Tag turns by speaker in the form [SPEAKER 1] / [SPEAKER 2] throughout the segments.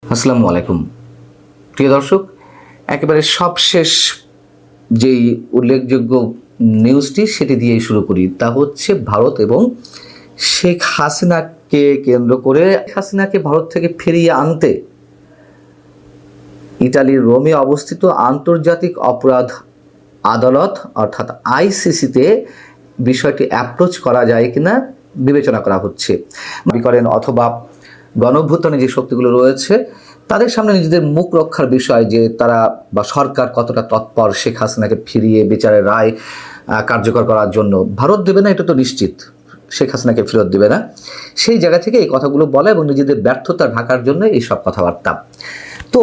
[SPEAKER 1] আসসালামু আলাইকুম প্রিয় দর্শক, একেবারে সবশেষ যেই উল্লেখযোগ্য নিউজটি সেটি দিয়েই শুরু করি। তা হচ্ছে ভারত এবং শেখ হাসিনাকে কেন্দ্র করে হাসিনাকে ভারত থেকে ফিরিয়ে আনতে ইতালির রোমে অবস্থিত আন্তর্জাতিক অপরাধ আদালত অর্থাৎ আইসিসিতে বিষয়টি অ্যাপ্রোচ করা যায় কিনা বিবেচনা করা হচ্ছে করেন, অথবা গণঅভ্যুত্থানে যে শক্তিগুলো রয়েছে তাদের সামনে নিজেদের মুখ রক্ষার বিষয় যে তারা বা সরকার কতটা তৎপর শেখ হাসিনাকে ফিরিয়ে বিচারের রায় কার্যকর করার জন্য। ভারত দেবে না এটা তো নিশ্চিত, শেখ হাসিনাকে ফেরত দেবে না, সেই জায়গা থেকে এই কথাগুলো বলা এবং নিজেদের ব্যর্থতা ঢাকার জন্য এই সব কথাবার্তা। তো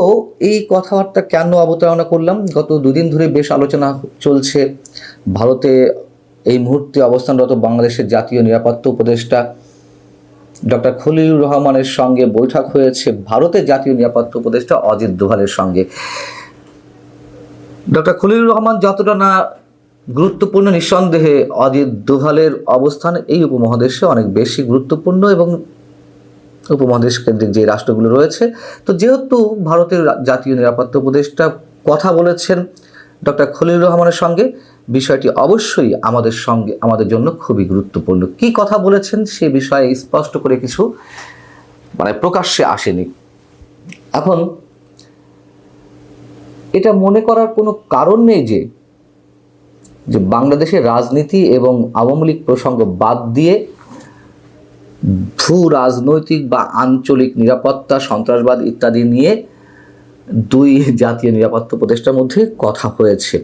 [SPEAKER 1] এই কথাবার্তা কেন অবতারণা করলাম? গত দুদিন ধরে বেশ আলোচনা চলছে ভারতে এই মুহূর্তে অবস্থানরত বাংলাদেশের জাতীয় নিরাপত্তা উপদেষ্টা ডক্টর খলিলুর রহমানের সঙ্গে বৈঠক হয়েছে ভারতের জাতীয় নিরাপত্তা উপদেষ্টা অজিত দোভালের সঙ্গে। ডক্টর খলিলুর রহমান যতটা না গুরুত্বপূর্ণ, নিঃসন্দেহে অজিত দোভালের অবস্থান এই উপমহাদেশে অনেক বেশি গুরুত্বপূর্ণ এবং উপমহাদেশ কেন্দ্রিক যে রাষ্ট্রগুলো রয়েছে। তো যেহেতু ভারতের জাতীয় নিরাপত্তা উপদেষ্টা কথা বলেছেন ডক্টর খলিলুর রহমানের সঙ্গে, বিষয়টি অবশ্যই আমাদের জন্য খুবই গুরুত্বপূর্ণ। কি কথা বলেছেন সে বিষয়ে স্পষ্ট করে কিছু প্রকাশ্যে আসেনি। এখন এটা মনে করার কোনো কারণ নেই যে বাংলাদেশের রাজনীতি এবং আওয়ামী লীগ প্রসঙ্গ বাদ দিয়ে ভূ রাজনৈতিক বা আঞ্চলিক নিরাপত্তা, সন্ত্রাসবাদ ইত্যাদি নিয়ে দুই জাতীয় নিরাপত্তা উপদেষ্টার মধ্যে কথা হয়েছে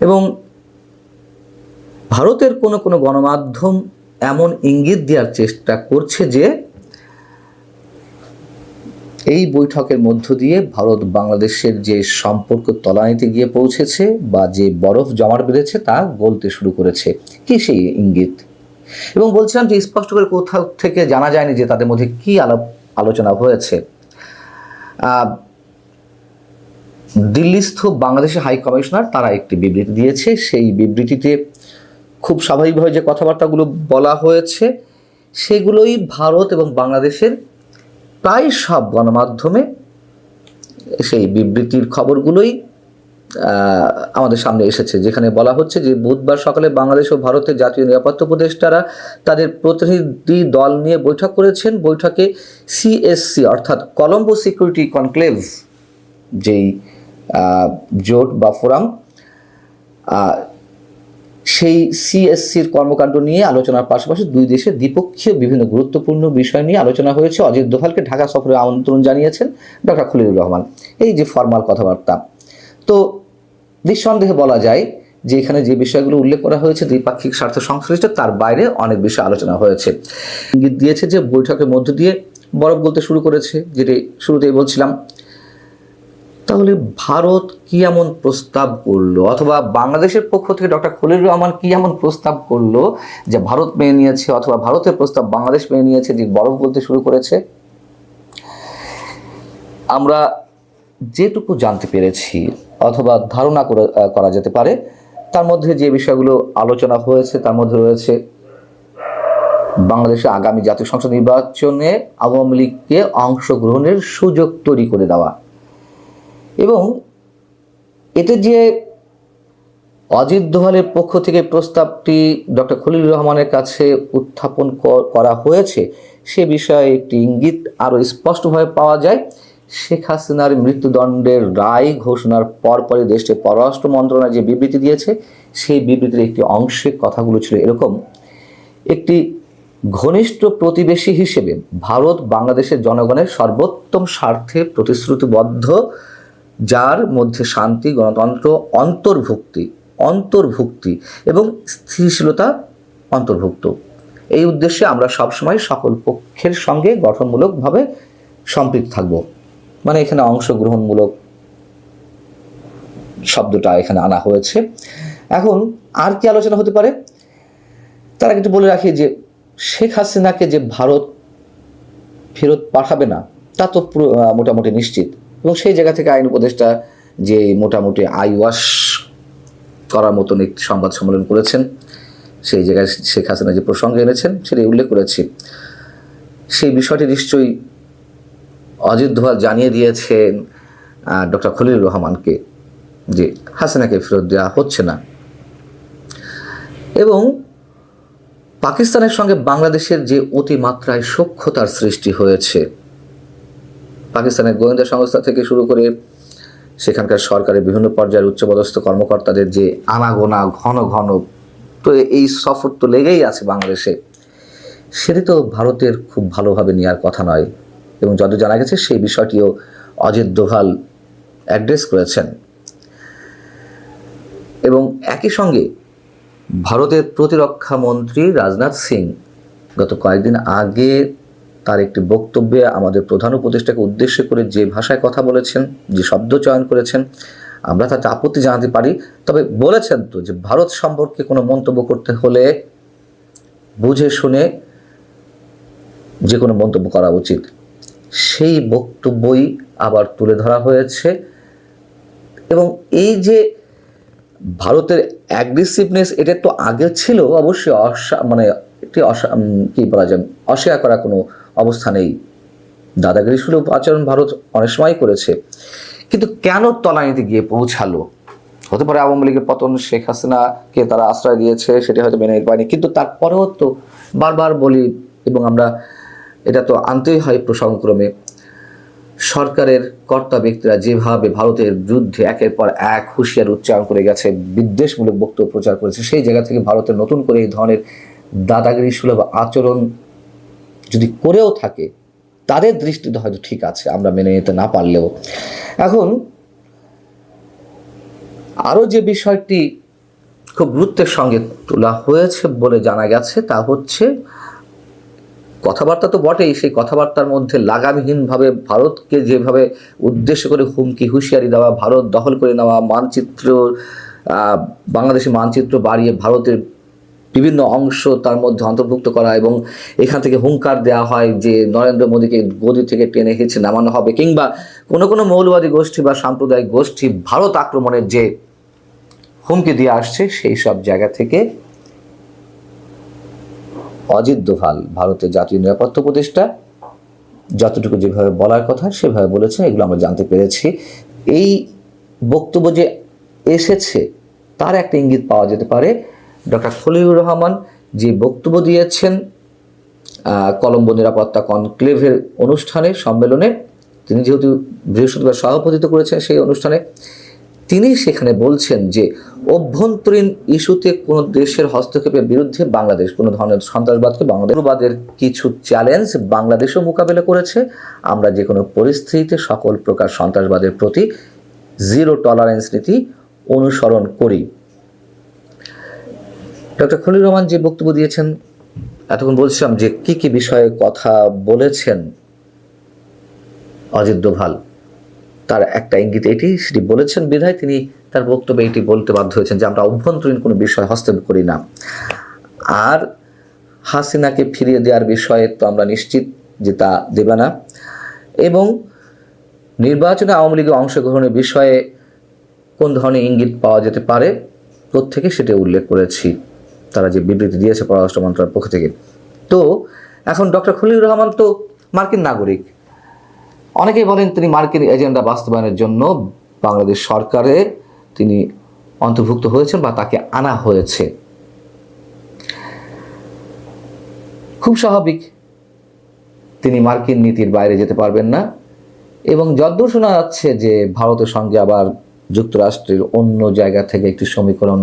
[SPEAKER 1] এবং ভারতের কোনো গণমাধ্যম এমন ইঙ্গিত দেওয়ার চেষ্টা করছে যে এই বৈঠকের মধ্য দিয়ে ভারত বাংলাদেশের যে সম্পর্ক তলানিতে গিয়ে পৌঁছেছে বা যে বরফ জমাট বেঁধেছে তা গলতে শুরু করেছে। কি সেই ইঙ্গিত? এবং বলছিলাম যে স্পষ্ট করে কোথাও থেকে জানা যায়নি যে তাদের মধ্যে কি আলোচনা হয়েছে। দিল্লিস্থ বাংলাদেশের হাই কমিশনার তারা একটি বিবৃতি দিয়েছে। সেই বিবৃতিতে খুব স্বাভাবিকভাবে যে কথাবার্তাগুলো বলা হয়েছে সেগুলোই ভারত এবং বাংলাদেশের প্রায় সব গণমাধ্যমে সেই বিবৃতির খবরগুলোই আমাদের সামনে এসেছে, যেখানে বলা হচ্ছে যে বুধবার সকালে বাংলাদেশ ও ভারতের জাতীয় নিরাপত্তা উপদেষ্টারা তাদের প্রতিনিধি দল নিয়ে বৈঠক করেছেন। বৈঠকে সিএসসি অর্থাৎ কলম্বো সিকিউরিটি কনক্লেভ যেই জোট বা ফোরাম, সেই সিএসসির কর্মকাণ্ড নিয়ে আলোচনার পাশাপাশি দুই দেশের দ্বিপক্ষীয় বিভিন্ন গুরুত্বপূর্ণ বিষয় নিয়ে আলোচনা হয়েছে। অজিত দোভালকে ঢাকা সফরে আমন্ত্রণ জানিয়েছেন ডক্টর খলিলুর রহমান। এই যে ফরমাল কথাবার্তা, তো নিঃসন্দেহে বলা যায় যে এখানে যে বিষয়গুলো উল্লেখ করা হয়েছে দ্বিপাক্ষিক স্বার্থ সংশ্লিষ্ট, তার বাইরে অনেক বিষয় আলোচনা হয়েছে। ইঙ্গিত দিয়েছে যে বৈঠকের মধ্য দিয়ে বরফ গলতে শুরু করেছে, যেটি শুরুতেই বলছিলাম। তাহলে ভারত কি এমন প্রস্তাব করলো, অথবা বাংলাদেশের পক্ষ থেকে ডক্টর খলিলুর রহমান কি এমন প্রস্তাব করলো যে ভারত মেনে নিয়েছে, অথবা ভারতের প্রস্তাব বাংলাদেশ মেনে নিয়েছে যে বরফ গলতে শুরু করেছে? আমরা যেটুকু জানতে পেরেছি অথবা ধারণা করা যেতে পারে, তার মধ্যে যে বিষয়গুলো আলোচনা হয়েছে তার মধ্যে রয়েছে বাংলাদেশে আগামী জাতীয় সংসদ নির্বাচনে আওয়ামী লীগকে অংশগ্রহণের সুযোগ তৈরি করে দেওয়া, এবং এতে যে অজিত দোভালের পক্ষ থেকে প্রস্তাবটি ডক্টর খলিলুর রহমানের কাছে উত্থাপন করা হয়েছে সে বিষয়ে একটি ইঙ্গিত আরও স্পষ্টভাবে পাওয়া যায়। শেখ হাসিনার মৃত্যুদণ্ডের রায় ঘোষণার পরপরই দেশটির পররাষ্ট্র মন্ত্রণালয় যে বিবৃতি দিয়েছে সেই বিবৃতির একটি অংশে কথাগুলো ছিল এরকম: একটি ঘনিষ্ঠ প্রতিবেশী হিসেবে ভারত বাংলাদেশের জনগণের সর্বোত্তম স্বার্থে প্রতিশ্রুতিবদ্ধ, যার মধ্যে শান্তি, গণতন্ত্র, অন্তর্ভুক্তি এবং স্থিতিশীলতা অন্তর্ভুক্ত। এই উদ্দেশ্যে আমরা সবসময় সকল পক্ষের সঙ্গে গঠনমূলকভাবে সম্পৃক্ত থাকব। মানে এখানে অংশগ্রহণমূলক শব্দটা এখানে আনা হয়েছে। এখন আর কি আলোচনা হতে পারে তার আগে একটু বলে রাখি যে শেখ হাসিনাকে যে ভারত ফেরত পাঠাবে না তা তো মোটামুটি নিশ্চিত, এবং সেই জায়গা থেকে আইন উপদেষ্টা যে মোটামুটি আইওয়াশ করার মতন একটি সংবাদ সম্মেলন করেছেন, সেই জায়গায় শেখ হাসিনা যে প্রসঙ্গে এনেছেন সেটাই উল্লেখ করেছি। সেই বিষয়টি নিশ্চয়ই অজিত দোভাল জানিয়ে দিয়েছেন ডক্টর খলিলুর রহমানকে যে হাসিনাকে ফেরত দেওয়া হচ্ছে না। এবং পাকিস্তানের সঙ্গে বাংলাদেশের যে অতিমাত্রায় সখ্যতার সৃষ্টি হয়েছে, পাকিস্তানের গোয়েন্দা সংস্থা থেকে শুরু করে সেখানকার সরকারের বিভিন্ন পর্যায়ের উচ্চপদস্থ কর্মকর্তাদের যে আনাগোনা ঘন ঘন, তো এই সফর তো লেগেই আছে বাংলাদেশে, সেটি তো ভারতের খুব ভালোভাবে নেওয়ার কথা নয়। এবং যত জানা গেছে সেই বিষয়টিও অজিত দোভাল অ্যাড্রেস করেছেন। এবং একই সঙ্গে ভারতের প্রতিরক্ষা মন্ত্রী রাজনাথ সিং গত কয়েকদিন আগে তার একটি বক্তব্যে আমাদের প্রধান উপদেষ্টাকে উদ্দেশ্য করে যে ভাষায় কথা বলেছেন, যে শব্দ চয়ন করেছেন, আমরা তাতে আপত্তি জানাতে পারি, তবে বলেছেন তো যে ভারত সম্পর্কে কোনো মন্তব্য করতে হলে বুঝে শুনে যে কোনো মন্তব্য করা উচিত। সেই বক্তব্যই আবার তুলে ধরা হয়েছে। এবং এই যে ভারতের অ্যাগ্রেসিভনেস, এটা তো আগে ছিল অবশ্যই, একটি কি বলা যায়, অস্বীকার করার কোনো অবস্থা নেই। দাদাগিরি সুলভ আচরণ ভারত অনেক সময় করেছে, কিন্তু কেন তলানিতে গিয়ে পৌঁছালো? হতে পারে আওয়ামী লীগের পতন, শেখ হাসিনাকে তারা আশ্রয় দিয়েছে, সেটি হয়তো মেনে নিতে পারেনি, কিন্তু তারপরেও তো বারবার বলি এবং আমরা এটা তো আনতেই হয় প্রসঙ্গক্রমে, সরকারের কর্তা ব্যক্তিরা যেভাবে ভারতের বিরুদ্ধে একের পর এক হুঁশিয়ার উচ্চারণ করে গেছে, বিদ্বেষমূলক বক্তব্য প্রচার করেছে, সেই জায়গা থেকে ভারতের নতুন করে এই ধরনের দাদাগিরি সুলভ আচরণ যদি করেও থাকে, তাদের দৃষ্টিতে হয়তো ঠিক আছে, আমরা মেনে নিতে না পারলেও। এখন আরও যে বিষয়টি খুব গুরুত্বের সঙ্গে তোলা হয়েছে বলে জানা গেছে, তা হচ্ছে কথাবার্তা তো বটেই, সেই কথাবার্তার মধ্যে লাগামহীনভাবে ভারতকে যেভাবে উদ্দেশ্য করে হুমকি হুঁশিয়ারি দেওয়া, ভারত দখল করে নেওয়া, মানচিত্র, বাংলাদেশের মানচিত্র বাড়িয়ে ভারতের বিভিন্ন অংশ তার মধ্যে অন্তর্ভুক্ত করা, এবং এখান থেকে হুঙ্কার দেওয়া হয় যে নরেন্দ্র মোদীকে গদি থেকে টেনে হেঁচে নামানো হবে, কিংবা কোনো কোনো মৌলবাদী গোষ্ঠী বা সাম্প্রদায়িক গোষ্ঠী ভারত আক্রমণের যে হুমকি দিয়ে আসছে, সেই সব জায়গা থেকে অজিত দোভাল, ভারতের জাতীয় নিরাপত্তা উপদেষ্টা, যতটুকু যেভাবে বলার কথা সেভাবে বলেছেন, এগুলো আমরা জানতে পেরেছি। এই বক্তব্য যে এসেছে তার একটা ইঙ্গিত পাওয়া যেতে পারে ডক্টর খলিলুর রহমান যে বক্তব্য দিয়েছেন কলম্বো নিরাপত্তা কনক্লেভের অনুষ্ঠানে, সম্মেলনে, তিনি যেহেতু বৃহস্পতিবার সভাপতিত্ব করেছেন সেই অনুষ্ঠানে, তিনি সেখানে বলছেন যে অভ্যন্তরীণ ইস্যুতে কোনো দেশের হস্তক্ষেপের বিরুদ্ধে বাংলাদেশ কোনো ধরনের সন্ত্রাসবাদকে, বাংলাদেশের কিছু চ্যালেঞ্জ বাংলাদেশও মোকাবেলা করেছে। আমরা যে কোনো পরিস্থিতিতে সকল প্রকার সন্ত্রাসবাদের প্রতি জিরো টলারেন্স নীতি অনুসরণ করি। ডক্টর খলিলুর রহমান যে বক্তব্য দিয়েছেন, এতক্ষণ বলছিলাম যে কি কি বিষয়ে কথা বলেছেন অজিত দোভাল, তার একটা ইঙ্গিত এটি, সেটি বলেছেন বিধায় তিনি তার বক্তব্যে এটি বলতে বাধ্য হয়েছেন যে আমরা অভ্যন্তরীণ কোনো বিষয় হস্তক্ষেপ করি না। আর হাসিনাকে ফিরিয়ে দেওয়ার বিষয়ে তো আমরা নিশ্চিত যে তা দেবে না, এবং নির্বাচনে আওয়ামী লীগের অংশগ্রহণের বিষয়ে কোন ধরনের ইঙ্গিত পাওয়া যেতে পারে প্রত্যেকে সেটা উল্লেখ করেছি, তারা যে বিবৃতি দিয়েছে পররাষ্ট্র মন্ত্রণালয়ের পক্ষ থেকে। তো এখন ডক্টর খলিলুর রহমান তো মার্কিন নাগরিক, অনেকেই বলেন তিনি মার্কিন এজেন্ডা বাস্তবায়নের জন্য বাংলাদেশ সরকারে তিনি অন্তর্ভুক্ত হয়েছেন বা তাকে আনা হয়েছে। খুব স্বাভাবিক, তিনি মার্কিন নীতির বাইরে যেতে পারবেন না, এবং যদ্দূর শোনা যাচ্ছে যে ভারতের সঙ্গে আবার যুক্তরাষ্ট্রের অন্য জায়গা থেকে একটি সমীকরণ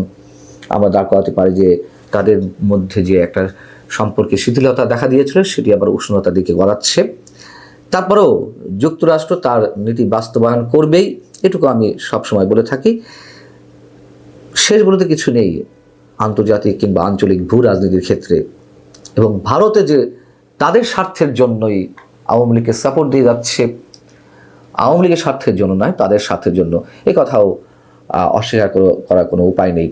[SPEAKER 1] আমরা দাঁড় করাতে পারি যে তাদের মধ্যে যে একটা সম্পর্কে শিথিলতা দেখা দিয়েছিল সেটি আবার উষ্ণতার দিকে গড়াচ্ছে। তারপরেও যুক্তরাষ্ট্র তার নীতি বাস্তবায়ন করবেই, এটুকু আমি সবসময় বলে থাকি। শেষ বলতে কিছু নেই আন্তর্জাতিক কিংবা আঞ্চলিক ভূ রাজনীতির ক্ষেত্রে, এবং ভারতে যে তাদের স্বার্থের জন্যই আওয়ামী লীগকে সাপোর্ট দিয়ে যাচ্ছে, আওয়ামী লীগের স্বার্থের জন্য নয়, তাদের স্বার্থের জন্য, এ কথাও অস্বীকার করার কোনো উপায় নেই।